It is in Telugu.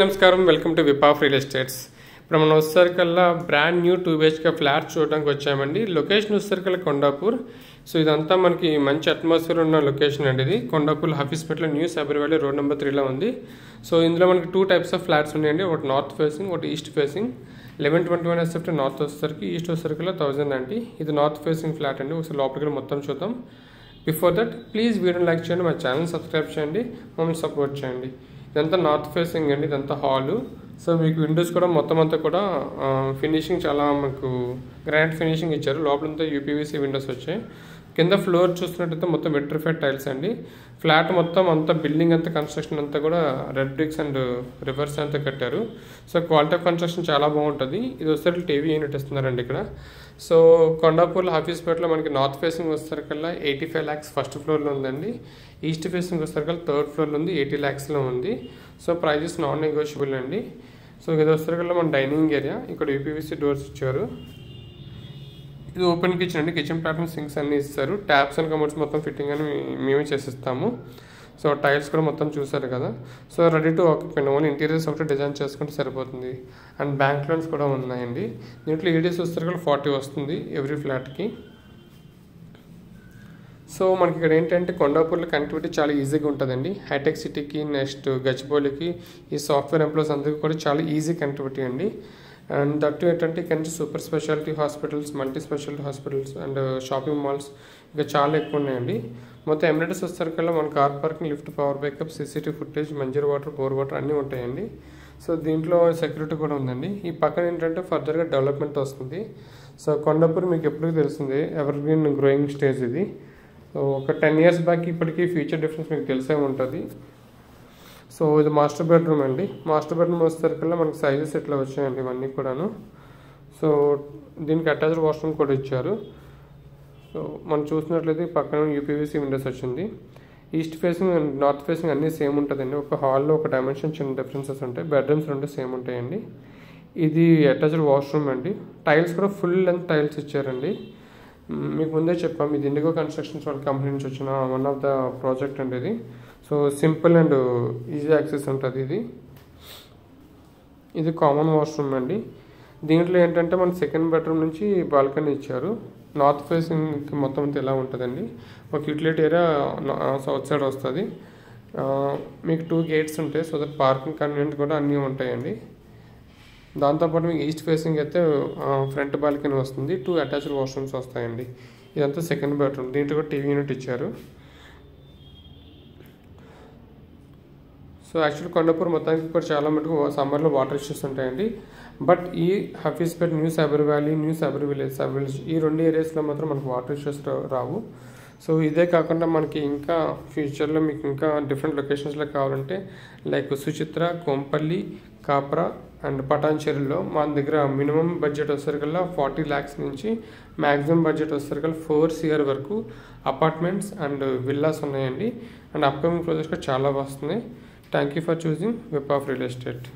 నమస్కారం welcome to whip of real estates. ఇప్పుడు మనం వచ్చేసరికల్లా బ్రాండ్ న్యూ 2 BHK ఫ్లాట్ చూడడానికి వచ్చామండి. లొకేషన్ వచ్చేసరికల్లా కొండాపూర్. సో ఇదంతా మనకి మంచి అట్మాస్ఫియర్ ఉన్న లొకేషన్ అండి. ఇది కొండాపూర్ హఫీస్పేటలో new cyber valley road number 3లో ఉంది. సో ఇందులో మనకి 2 టైప్స్ ఆఫ్ ఫ్లాట్స్ ఉన్నాయండి. ఒకటి నార్త్ ఫేసింగ్, ఒకటి ఈస్ట్ ఫేసింగ్. 1121 ఎస్ఎఫ్టీ నార్త్ వచ్చేసరికి, ఈస్ట్ వచ్చేసరికల్లా 1000 అండి. ఇది నార్త్ ఫేసింగ్ ఫ్లాట్ అండి. ఒకసారి లోపలికి మొత్తం చూద్దాం. బిఫోర్ దట్ ప్లీజ్ వీడియోని లైక్ చేయండి, మా ఛానల్ సబ్స్క్రైబ్ చేయండి, మమ్మల్ని సపోర్ట్ చేయండి. ఇదంతా నార్త్ ఫేసింగ్ అండి, ఇదంతా హాలు. సో మీకు విండోస్ కూడా మొత్తం అంతా కూడా ఫినిషింగ్ చాలా మీకు గ్రాండ్ ఫినిషింగ్ ఇచ్చారు. లోపలంతా యూపీవీసీ విండోస్ వచ్చాయి. కింద ఫ్లోర్ చూస్తున్నట్టయితే మొత్తం విట్రిఫైడ్ టైల్స్ అండి. ఫ్లాట్ మొత్తం అంతా బిల్డింగ్ అంతా కన్స్ట్రక్షన్ అంతా కూడా రెడ్ బ్రిక్స్ అండ్ రివర్స్ అంతా కట్టారు. సో క్వాలిటీ ఆఫ్ కన్స్ట్రక్షన్ చాలా బాగుంటుంది. ఇది వచ్చేసరికి టీవీ యూనిట్ ఇస్తున్నారండి ఇక్కడ. సో కొండాపూర్ హఫీస్పేటలో మనకి నార్త్ ఫేసింగ్ వచ్చేసరికల్లా 85 lakhs ఫస్ట్ ఫ్లోర్లో ఉందండి. ఈస్ట్ ఫేసింగ్ వచ్చేసరికల్లా థర్డ్ ఫ్లోర్లో ఉంది, 80 lakhsలో ఉంది. సో ప్రైజెస్ నాన్ నెగోషియబుల్ అండి. సో ఇది వచ్చేసరికల్లా మన డైనింగ్ ఏరియా. ఇక్కడ యూపీవీసీ డోర్స్ ఇచ్చారు. ఇది ఓపెన్ కిచెన్ అండి. కిచెన్ ప్లాట్ఫామ్ సింక్స్ అన్నీ ఇస్తారు. ట్యాప్స్ అండ్ కమోడ్స్ మొత్తం ఫిట్టింగ్ అని మేమే చేసిస్తాము. సో టైల్స్ కూడా మొత్తం చూసారు కదా. So ready to occupy, only interiors ఒకటి డిజైన్ చేసుకుంటే సరిపోతుంది. అండ్ బ్యాంక్ లోన్స్ కూడా ఉన్నాయండి. దీంట్లో ఈడీఎస్ వచ్చేసరికి 40 వస్తుంది ఎవ్రీ ఫ్లాట్కి. సో మనకి ఇక్కడ ఏంటంటే కొండాపూర్లో కనెక్టివిటీ చాలా ఈజీగా ఉంటుందండి. హైటెక్ సిటీకి, నెక్స్ట్ గచ్చిబౌలికి, ఈ సాఫ్ట్వేర్ ఎంప్లాయీస్ అందరికీ కూడా చాలా ఈజీ కనెక్టివిటీ అండి. అండ్ దట్ ఏంటంటే ఇక్కడ నుంచి super speciality hospitals, multi speciality hospitals and shopping malls ఇంకా చాలా ఎక్కువ ఉన్నాయండి. మొత్తం ఎమ్యూనిటీస్ వచ్చేసరికల్లా మన car parking, lift, power backup, CCTV footage, Manjira water, bore water అన్నీ ఉంటాయండి. సో దీంట్లో సెక్యూరిటీ కూడా ఉందండి. ఈ పక్కన ఏంటంటే ఫర్దర్గా డెవలప్మెంట్ వస్తుంది. సో కొండాపూర్ మీకు ఎప్పటికీ తెలిసిందే, ఎవర్ గ్రీన్ గ్రోయింగ్ స్టేజ్ ఇది. సో ఒక 10 years బ్యాక్ ఇప్పటికీ ఫ్యూచర్ డిఫరెన్స్ మీకు తెలిసే ఉంటుంది. సో ఇది మాస్టర్ బెడ్రూమ్ అండి. మాస్టర్ బెడ్రూమ్ వచ్చేసరికల్లా మనకి సైజెస్ ఇట్లా వచ్చాయండి ఇవన్నీ కూడాను. సో దీనికి అటాచ్డ్ వాష్రూమ్ కూడా ఇచ్చారు. సో మనం చూసినట్లయితే పక్కన యూపీవీసీ విండోస్ వచ్చింది. East facing and north facing అన్నీ సేమ్ ఉంటుందండి. ఒక హాల్లో ఒక డైమెన్షన్ చిన్న డిఫరెన్సెస్ ఉంటాయి. బెడ్రూమ్స్ రెండు సేమ్ ఉంటాయండి. ఇది అటాచ్డ్ వాష్రూమ్ అండి. టైల్స్ కూడా ఫుల్ లెంత్ టైల్స్ ఇచ్చారండి. మీకు ముందే చెప్పాము, ఇది ఇండిగో కన్స్ట్రక్షన్స్ వాళ్ళ కంపెనీ నుంచి వచ్చిన వన్ ఆఫ్ ద ప్రాజెక్ట్ అండి ఇది. So simple and easy access ఉంటుంది. ఇది కామన్ వాష్రూమ్ అండి. దీంట్లో ఏంటంటే మన సెకండ్ బెడ్రూమ్ నుంచి బాల్కనీ ఇచ్చారు. నార్త్ ఫేసింగ్ మొత్తం అంతా ఎలా ఉంటుందండి. ఒక యూటిలిటీ ఏరియా సౌత్ సైడ్ వస్తుంది. మీకు 2 gates ఉంటాయి. సో దట్ పార్కింగ్ కన్వీనియంట్ కూడా అన్నీ ఉంటాయండి. దాంతోపాటు మీకు ఈస్ట్ ఫేసింగ్ అయితే ఫ్రంట్ బాల్కనీ వస్తుంది. 2 అటాచ్డ్ వాష్రూమ్స్ వస్తాయండి. ఇదంతా సెకండ్ బెడ్రూమ్. దీంట్లో కూడా టీవీ యూనిట్ ఇచ్చారు. సో యాక్చువల్లీ కొండాపూర్ మొత్తానికి కూడా చాలా మటుకు సమ్మర్లో వాటర్ ఇష్యూస్ ఉంటాయండి. బట్ ఈ Hafeezpet, new cyber valley, new cyber village, ఈ 2 ఏరియాస్లో మాత్రం మనకు వాటర్ ఇష్యూస్ రావు. సో ఇదే కాకుండా మనకి ఇంకా ఫ్యూచర్లో మీకు ఇంకా డిఫరెంట్ లొకేషన్స్లో కావాలంటే లైక్ సుచిత్ర, కోంపల్లి, కాప్రా అండ్ పటాన్చెరులో మన దగ్గర మినిమం బడ్జెట్ వచ్చేసరికల్లా 40 lakhs నుంచి మ్యాక్సిమం బడ్జెట్ వచ్చేసరికల్లా 4 CR వరకు అపార్ట్మెంట్స్ అండ్ విల్లాస్ ఉన్నాయండి. అండ్ అప్కమింగ్ ప్రాజెక్ట్స్ కూడా చాలా వస్తున్నాయి. Thank you for choosing whip of real estate.